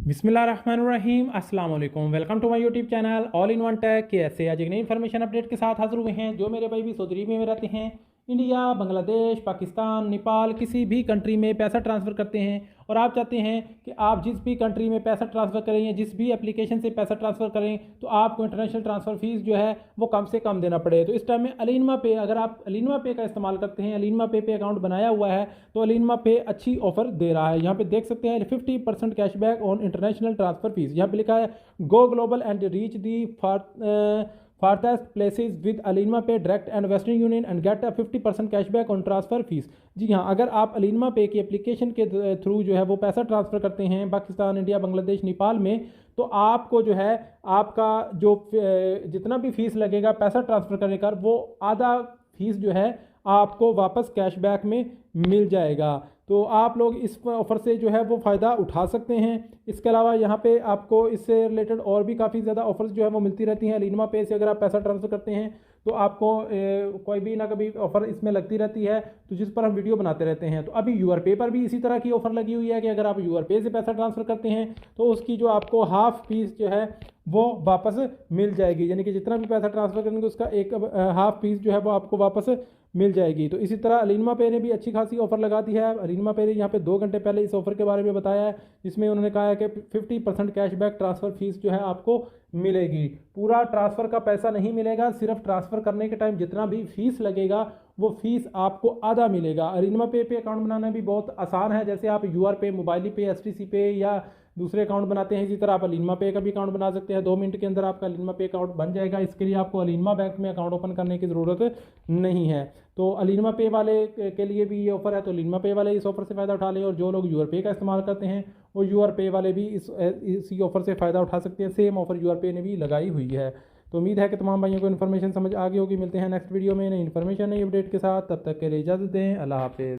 बिस्मिल्लाहिर्रहमानिर्रहीम अस्सलाम वालेकुम। Welcome to my YouTube channel all in one tech. कैसे आज एक नई इन्फॉर्मेशन अपडेट के साथ हाजिर हुए हैं। जो मेरे भाई भी सऊदी अरब में रहते हैं, इंडिया, बांग्लादेश, पाकिस्तान, नेपाल, किसी भी कंट्री में पैसा ट्रांसफ़र करते हैं और आप चाहते हैं कि आप जिस भी कंट्री में पैसा ट्रांसफ़र करें या जिस भी एप्लीकेशन से पैसा ट्रांसफ़र करें तो आपको इंटरनेशनल ट्रांसफ़र फ़ीस जो है वो कम से कम देना पड़े। तो इस टाइम में अलीनमा पे, अगर आप अलीनमा पे का इस्तेमाल करते हैं, अलीनमा पे अकाउंट बनाया हुआ है, तो अलीनमा पे अच्छी ऑफर दे रहा है। यहाँ पे देख सकते हैं 50% cashback on international transfer fees. यहाँ पे लिखा है go global and reach the farthest places with Alinma Pay direct and Western Union and get a 50% cashback on transfer fees. जी हाँ, अगर आप अलीनमा पे की एप्लीकेशन के थ्रू जो है वो पैसा ट्रांसफ़र करते हैं पाकिस्तान, इंडिया, बांग्लादेश, नेपाल में, तो आपको जो है आपका जो जितना भी फीस लगेगा पैसा ट्रांसफ़र करने का, वो आधा फीस जो है आपको वापस कैशबैक में मिल जाएगा। तो आप लोग इस ऑफ़र से जो है वो फ़ायदा उठा सकते हैं। इसके अलावा यहाँ पे आपको इससे रिलेटेड और भी काफ़ी ज़्यादा ऑफ़र्स जो है वो मिलती रहती हैं। अलीनमा पे से अगर आप पैसा ट्रांसफ़र करते हैं तो आपको कोई भी ना कभी ऑफ़र इसमें लगती रहती है, तो जिस पर हम वीडियो बनाते रहते हैं। तो अभी यूआर पे पर भी इसी तरह की ऑफ़र लगी हुई है कि अगर आप यूआर पे से पैसा ट्रांसफ़र करते हैं तो उसकी जो आपको हाफ़ फीस जो है वो वापस मिल जाएगी। यानी कि जितना भी पैसा ट्रांसफ़र करेंगे उसका एक हाफ़ फीस जो है वो आपको वापस मिल जाएगी। तो इसी तरह अलीनमा पे ने भी अच्छी खासी ऑफ़र लगा दी है। अलीनमा पे ने यहाँ पे 2 घंटे पहले इस ऑफ़र के बारे में बताया है, जिसमें उन्होंने कहा है कि 50% कैशबैक ट्रांसफ़र फीस जो है आपको मिलेगी। पूरा ट्रांसफ़र का पैसा नहीं मिलेगा, सिर्फ ट्रांसफ़र करने के टाइम जितना भी फ़ीस लगेगा वो फ़ीस आपको आधा मिलेगा। अलीनमा पे अकाउंट बनाना भी बहुत आसान है। जैसे आप यूआर पे, मोबाइल पे, एसटीसी पे या दूसरे अकाउंट बनाते हैं, इसी तरह आप अलीनमा पे का भी अकाउंट बना सकते हैं। 2 मिनट के अंदर आपका अलीनमा पे अकाउंट बन जाएगा। इसके लिए आपको अलीनमा बैंक में अकाउंट ओपन करने की ज़रूरत नहीं है। तो अलीनमा पे वाले के लिए भी ये ऑफ़र है, तो अलीनमा पे वाले इस ऑफ़र से फ़ायदा उठा लें, और जो लोग यूआर पे का इस्तेमाल करते हैं वो यूआर पे वाले भी इसी ऑफ़र से फ़ायदा उठा सकते हैं। सेम ऑफ़र यूआर पे ने भी लगाई हुई है। तो उम्मीद है कि तमाम भाइयों को इन्फॉर्मेशन समझ आ गई होगी। मिलते हैं नेक्स्ट वीडियो में नई इन्फॉर्मेशन, नई अपडेट के साथ। तब तक के लिए इजाज़त दें। अल्लाह हाफ़िज़।